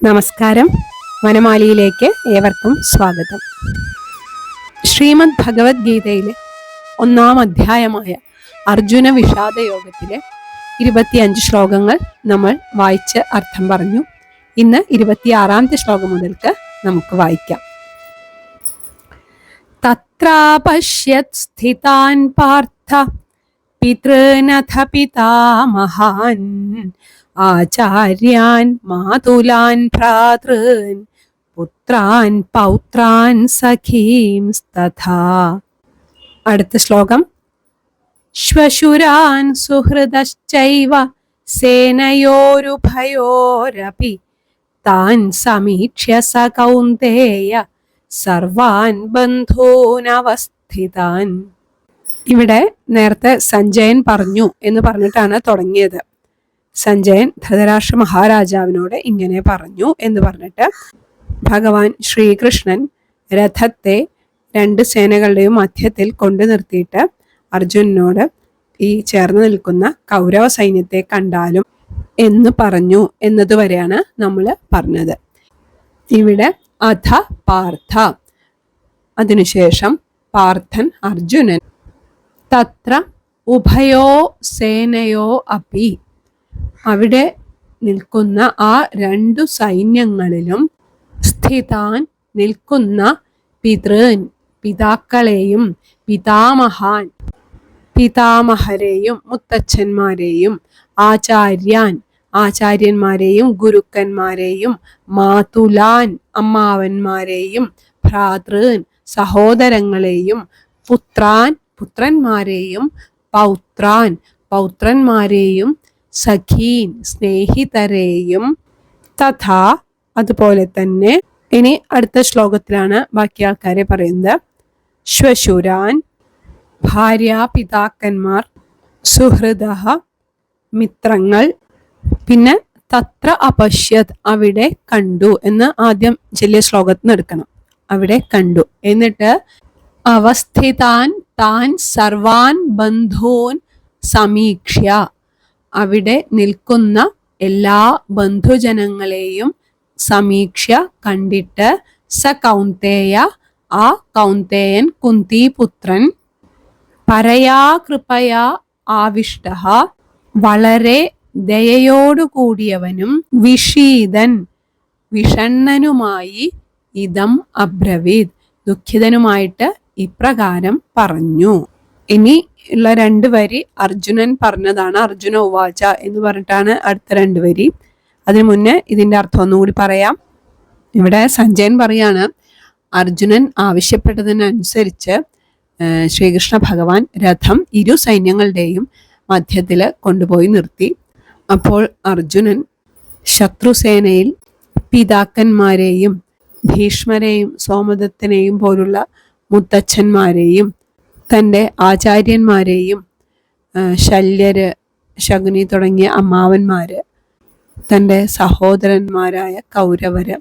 നമസ്കാരം. വനമാലിയിലേക്ക് ഏവർക്കും സ്വാഗതം. ശ്രീമദ് ഭഗവത്ഗീതയിലെ 1-ാം അധ്യായമായ അർജുന വിഷാദ യോഗത്തിലെ 25 ശ്ലോകങ്ങൾ നമ്മൾ വായിച്ച് അർത്ഥം പറഞ്ഞു. ഇന്ന് 26-ാമത്തെ ശ്ലോകം മുതൽക്ക് നമുക്ക് വായിക്കാം. തത്രാപശ്യത് സ്ഥിതാൻ പാർത്ഥ പിതൃനഥ പിതാമഹാൻ ആചാര്യാൻ മാതുലാൻ ഭ്രാതൃൻ പുത്രാൻ പൗത്രാൻ സഖീംസ്തഥാ. അടുത്ത ശ്ലോകം. ശ്വശുരാൻ സുഹൃദശ്ചൈവ സേനയോരുഭയോരപി താൻ സമീക്ഷ്യ സ കൗന്ദേയ സർവാൻ ബന്ധൂനവസ്ഥിതാൻ. ഇവിടെ നേരത്തെ സഞ്ജയൻ പറഞ്ഞു എന്ന് പറഞ്ഞിട്ടാണ് തുടങ്ങിയത്. സഞ്ജയൻ ധൃതരാഷ്ട്ര മഹാരാജാവിനോട് ഇങ്ങനെ പറഞ്ഞു എന്ന് പറഞ്ഞിട്ട് ഭഗവാൻ ശ്രീകൃഷ്ണൻ രഥത്തെ 2 സേനകളുടെയും മധ്യത്തിൽ കൊണ്ടു നിർത്തിയിട്ട് അർജുനനോട് ഈ ചേർന്ന് നിൽക്കുന്ന കൗരവ സൈന്യത്തെ കണ്ടാലും എന്ന് പറഞ്ഞു എന്നതുവരെയാണ് നമ്മൾ പറഞ്ഞത്. ഇവിടെ അധ പാർത്ഥ, അതിനുശേഷം പാർത്ഥൻ അർജുനൻ. തത്ര ഉഭയോ സേനയോ അപി, അവിടെ നിൽക്കുന്ന ആ 2 സൈന്യങ്ങളിലും സ്ഥിതാൻ നിൽക്കുന്ന പിതൃൻ പിതാക്കളെയും പിതാമഹാൻ പിതാമഹരെയും മുത്തച്ഛന്മാരെയും ആചാര്യാൻ ആചാര്യന്മാരെയും ഗുരുക്കന്മാരെയും മാതുലാൻ അമ്മാവന്മാരെയും ഭ്രാതൃൻ സഹോദരങ്ങളെയും പുത്രാൻ പുത്രന്മാരെയും പൗത്രാൻ പൗത്രന്മാരെയും സഖീൻ സ്നേഹിതരെയും തഥാ അതുപോലെ തന്നെ. ഇനി അടുത്ത ശ്ലോകത്തിലാണ് ബാക്കി ആൾക്കാരെ പറയുന്നത്. ശ്വശുരാൻ ഭാര്യാപിതാക്കന്മാർ, സുഹൃദ മിത്രങ്ങൾ, പിന്നെ തത്ര അപശ്യത് അവിടെ കണ്ടു എന്ന് ആദ്യം ചെല്ലിയ ശ്ലോകത്തിൽ നിന്ന് എടുക്കണം. അവിടെ കണ്ടു, എന്നിട്ട് അവസ്ഥിതാൻ താൻ സർവാൻ ബന്ധൂൻ സമീക്ഷ്യ, അവിടെ നിൽക്കുന്ന എല്ലാ ബന്ധുജനങ്ങളെയും സമീക്ഷ്യ കണ്ടിട്ട് സ കൗന്ദേയ ആ കൗന്ദേയൻ കുന്തിപുത്രൻ പരയാ കൃപയാ ആവിഷ്ട വളരെ ദയയോടുകൂടിയവനും വിഷീദൻ വിഷണ്ണനുമായി ഇദം അബ്രവീത് ദുഃഖിതനുമായിട്ട് ഇപ്രകാരം പറഞ്ഞു. ഇനി ഉള്ള 2 വരി അർജുനൻ പറഞ്ഞതാണ്. അർജുന ഉവാച എന്ന് പറഞ്ഞിട്ടാണ് അടുത്ത 2 വരി. അതിനു മുന്നേ ഇതിന്റെ അർത്ഥം ഒന്നുകൂടി പറയാം. ഇവിടെ സഞ്ജയൻ പറയാണ്, അർജുനൻ ആവശ്യപ്പെട്ടതിനനുസരിച്ച് ശ്രീകൃഷ്ണ ഭഗവാൻ രഥം 2 സൈന്യങ്ങളുടെയും മധ്യത്തിൽ കൊണ്ടുപോയി നിർത്തി. അപ്പോൾ അർജുനൻ ശത്രുസേനയിൽ പിതാക്കന്മാരെയും ഭീഷ്മരെയും സോമദത്തനെയും പോലുള്ള മുത്തച്ഛന്മാരെയും തൻ്റെ ആചാര്യന്മാരെയും ശല്യര് ശകുനി തുടങ്ങിയ അമ്മാവന്മാര്, തൻ്റെ സഹോദരന്മാരായ കൗരവര്,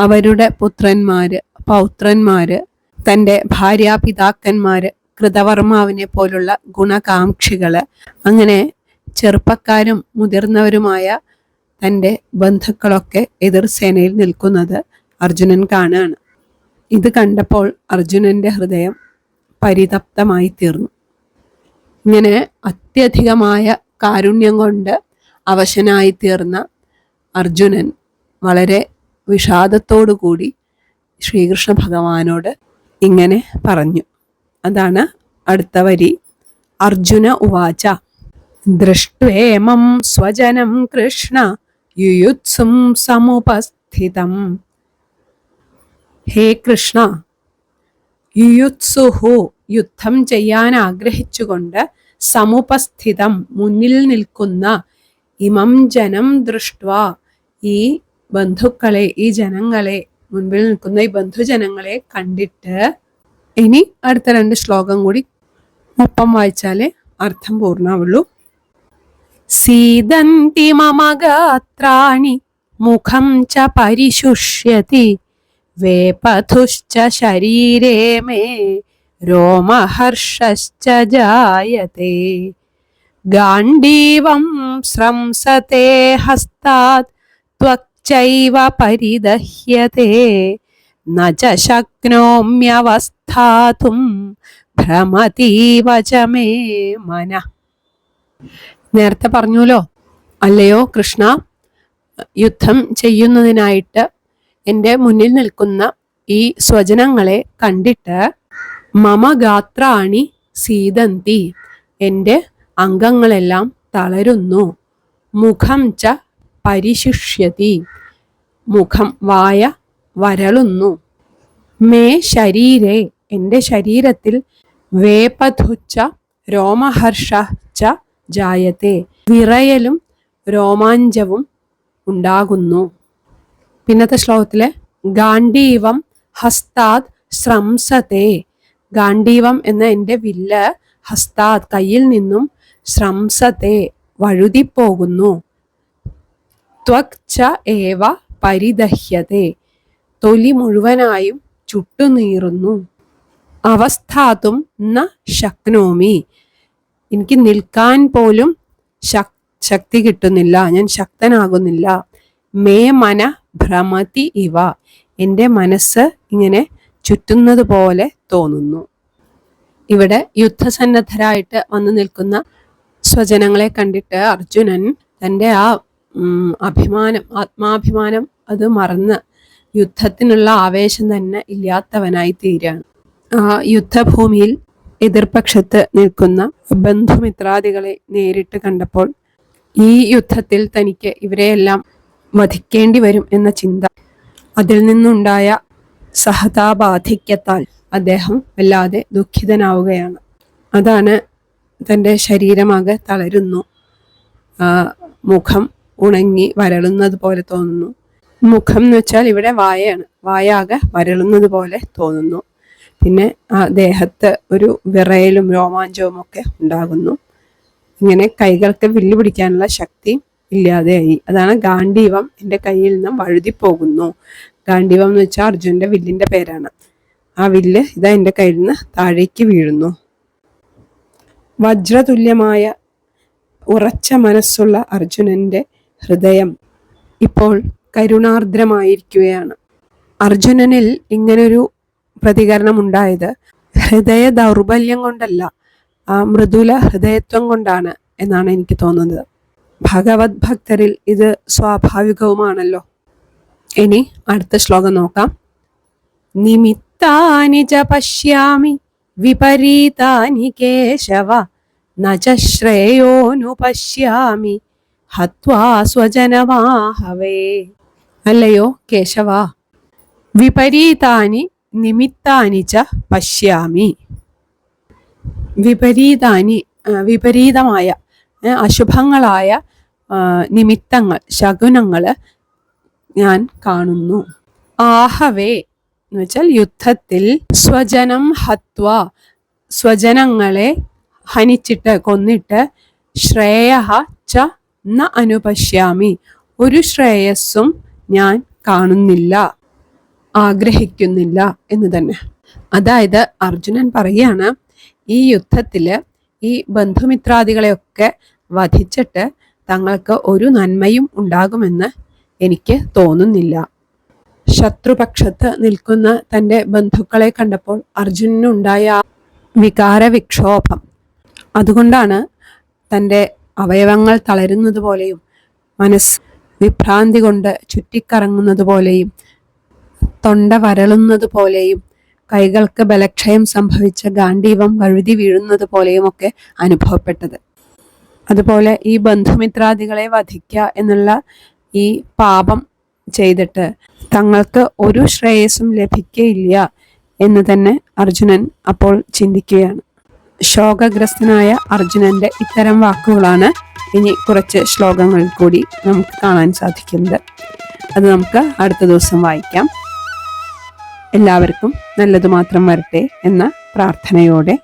അവരുടെ പുത്രന്മാര് പൗത്രന്മാര്, തൻ്റെ ഭാര്യാപിതാക്കന്മാര്, കൃതവർമാവിനെ പോലുള്ള ഗുണകാംക്ഷികള്, അങ്ങനെ ചെറുപ്പക്കാരും മുതിർന്നവരുമായ തൻ്റെ ബന്ധുക്കളൊക്കെ എതിർ സേനയിൽ നിൽക്കുന്നത് അർജുനൻ കാണുകയാണ്. ഇത് കണ്ടപ്പോൾ അർജുനന്റെ ഹൃദയം പരിതപ്തമായി തീർന്നു. ഇങ്ങനെ അത്യധികമായ കാരുണ്യം കൊണ്ട് അവശനായി തീർന്ന അർജുനൻ വളരെ വിഷാദത്തോടു കൂടി ശ്രീകൃഷ്ണ ഭഗവാനോട് ഇങ്ങനെ പറഞ്ഞു. അതാണ് അടുത്ത വരി. അർജുന ഉവാച ദൃഷ്ട്വേമം സ്വജനം കൃഷ്ണ യുയുത്സും സമുപസ്ഥിതം. ഹേ കൃഷ്ണ, യുയുത്സുഹു യുദ്ധം ചെയ്യാൻ ആഗ്രഹിച്ചുകൊണ്ട് സമുപസ്ഥിതം മുന്നിൽ നിൽക്കുന്ന ഇമം ജനം ദൃഷ്ട്വാ ഈ ബന്ധുക്കളെ ഈ ജനങ്ങളെ മുൻപിൽ നിൽക്കുന്ന ഈ ബന്ധുജനങ്ങളെ കണ്ടിട്ട്. ഇനി അടുത്ത 2 ശ്ലോകം കൂടി ഒപ്പം വായിച്ചാലേ അർത്ഥം പൂർണ്ണാവുള്ളൂ. സീദന്തി മമ ഗാത്രാണി മുഖം ച പരിശുഷ്യതി വേപഥുശ്ച ശരീരേ മേ രോമഹർഷശ്ച ജായത്തെ ഗാണ്ഡീവം സ്രംസത്തെ ഹസ്താത് ത്വക്ച ചൈവ പരിദഹ്യത്തെ ന ച ശക്നോമ്യവസ്ഥാതും ഭ്രമതീവ ച മേ മനഃ. നേരത്തെ പറഞ്ഞുല്ലോ, അല്ലയോ കൃഷ്ണ, യുദ്ധം ചെയ്യുന്നതിനായിട്ട് എൻ്റെ മുന്നിൽ നിൽക്കുന്ന ഈ സ്വജനങ്ങളെ കണ്ടിട്ട് മമ ഗാത്രാണി സീദന്തി, എൻ്റെ അംഗങ്ങളെല്ലാം തളരുന്നു. മുഖം ച പരിശുഷ്യതി, മുഖം വായ വരളുന്നു. മേ ശരീരേ, എൻ്റെ ശരീരത്തിൽ വേപധുച്ച രോമഹർഷ ച ജായത്തെ, വിറയലും രോമാഞ്ചവും ഉണ്ടാകുന്നു. പിന്നത്തെ ശ്ലോകത്തിലെ ഗാണ്ഡീവം ഹസ്താത് ശ്രംസത്തെ, ഗാണ്ഡീവം എന്ന എൻ്റെ വില്ല് ഹസ്താത് കയ്യിൽ നിന്നും ശ്രംസത്തെ വഴുതിപ്പോകുന്നു. ത്വക് ച ഏവ പരിദഹ്യത്തെ, തൊലി മുഴുവനായും ചുട്ടുനീറുന്നു. അവസ്ഥാതും ന ശക്നോമി, എനിക്ക് നിൽക്കാൻ പോലും ശക്തി കിട്ടുന്നില്ല, ഞാൻ ശക്തനാകുന്നില്ല. മേ മന ഭ്രമതി ഇവ, എൻ്റെ മനസ്സ് ഇങ്ങനെ ചുറ്റുന്നത് പോലെ തോന്നുന്നു. ഇവിടെ യുദ്ധസന്നദ്ധരായിട്ട് വന്നു നിൽക്കുന്ന സ്വജനങ്ങളെ കണ്ടിട്ട് അർജുനൻ തൻ്റെ ആ ആത്മാഭിമാനം അത് മറന്ന് യുദ്ധത്തിനുള്ള ആവേശം തന്നെ ഇല്ലാത്തവനായി തീരുകയാണ്. ആ യുദ്ധഭൂമിയിൽ എതിർപക്ഷത്ത് നിൽക്കുന്ന ബന്ധുമിത്രാദികളെ നേരിട്ട് കണ്ടപ്പോൾ ഈ യുദ്ധത്തിൽ തനിക്ക് ഇവരെയെല്ലാം വധിക്കേണ്ടി വരും എന്ന ചിന്ത, അതിൽ നിന്നുണ്ടായ സഹതാപാധിക്യത്താൽ അദ്ദേഹം വല്ലാതെ ദുഃഖിതനാവുകയാണ്. അതാണ് തൻ്റെ ശരീരമാകെ തളരുന്നു, മുഖം ഉണങ്ങി വരളുന്നത് പോലെ തോന്നുന്നു. മുഖം എന്ന് വെച്ചാൽ ഇവിടെ വായയാണ്, വായാകെ വരളുന്നത് പോലെ തോന്നുന്നു. പിന്നെ ആ ദേഹത്ത് ഒരു വിറയലും രോമാഞ്ചവും ഒക്കെ ഉണ്ടാകുന്നു. ഇങ്ങനെ കൈകൾക്ക് വില്ല് പിടിക്കാനുള്ള ശക്തി ഇല്ലാതെയായി. അതാണ് ഗാണ്ഡീവം എൻ്റെ കയ്യിൽ നിന്നും വഴുതിപ്പോകുന്നു. ഗാണ്ഡീവം എന്ന് വെച്ചാൽ അർജുനന്റെ വില്ലിന്റെ പേരാണ്. ആ വില്ല് ഇതാ എൻ്റെ കയ്യിൽ നിന്ന് താഴേക്ക് വീഴുന്നു. വജ്രതുല്യമായ ഉറച്ച മനസ്സുള്ള അർജുനന്റെ ഹൃദയം ഇപ്പോൾ കരുണാർദ്രമായിരിക്കുകയാണ്. അർജുനനിൽ ഇങ്ങനൊരു പ്രതികരണം ഉണ്ടായത് ഹൃദയ ദൗർബല്യം കൊണ്ടല്ല, ആ മൃദുല ഹൃദയത്വം കൊണ്ടാണ് എന്നാണ് എനിക്ക് തോന്നുന്നത്. ഭഗവത് ഭക്തരിൽ ഇത് സ്വാഭാവികവുമാണല്ലോ. ഇനി അടുത്ത ശ്ലോകം നോക്കാം. നിമിത്താനി ച പശ്യാമി വിപരീതാനി കേശവ ന ച ശ്രേയോനു പശ്യാമി ഹത്വാ സ്വജനമാഹവേ. അല്ലയോ കേശവ, വിപരീതാനി നിമിത്താനി ച പശ്യാമി. വിപരീതമായ അശുഭങ്ങളായ നിമിത്തങ്ങൾ, ശകുനങ്ങൾ ഞാൻ കാണുന്നു. ആഹവേ എന്ന് വെച്ചാൽ യുദ്ധത്തിൽ സ്വജനം ഹത്വ, സ്വജനങ്ങളെ ഹനിച്ചിട്ട് കൊന്നിട്ട് ശ്രേയ ച ന അനുപശ്യാമി, ഒരു ശ്രേയസ്സും ഞാൻ കാണുന്നില്ല, ആഗ്രഹിക്കുന്നില്ല എന്ന് തന്നെ. അതായത് അർജുനൻ പറയാണ്, ഈ യുദ്ധത്തില് ഈ ബന്ധുമിത്രാദികളെയൊക്കെ വധിച്ചിട്ട് തങ്ങൾക്ക് ഒരു നന്മയും ഉണ്ടാകുമെന്ന് എനിക്ക് തോന്നുന്നില്ല. ശത്രുപക്ഷത്ത് നിൽക്കുന്ന തൻ്റെ ബന്ധുക്കളെ കണ്ടപ്പോൾ അർജുനനുണ്ടായ വികാരവിക്ഷോഭം, അതുകൊണ്ടാണ് തൻ്റെ അവയവങ്ങൾ തളരുന്നത് പോലെയും മനസ്സ് വിഭ്രാന്തി കൊണ്ട് ചുറ്റിക്കറങ്ങുന്നത് പോലെയും തൊണ്ട വരളുന്നത് പോലെയും കൈകൾക്ക് ബലക്ഷയം സംഭവിച്ച ഗാണ്ഡീവം വഴുതി വീഴുന്നത് പോലെയും ഒക്കെ അനുഭവപ്പെട്ടത്. അതുപോലെ ഈ ബന്ധുമിത്രാദികളെ വധിക്കുക എന്നുള്ള ഈ പാപം ചെയ്തിട്ട് തങ്ങൾക്ക് ഒരു ശ്രേയസ്സും ലഭിക്കയില്ല എന്ന് തന്നെ അർജുനൻ അപ്പോൾ ചിന്തിക്കുകയാണ്. ശോകഗ്രസ്തനായ അർജുനന്റെ ഇത്തരം വാക്കുകളാണ് ഇനി കുറച്ച് ശ്ലോകങ്ങളിൽ കൂടി നമുക്ക് കാണാൻ സാധിക്കുന്നത്. അത് നമുക്ക് അടുത്ത ദിവസം വായിക്കാം. എല്ലാവർക്കും നല്ലത് മാത്രം വരട്ടെ എന്ന പ്രാർത്ഥനയോടെ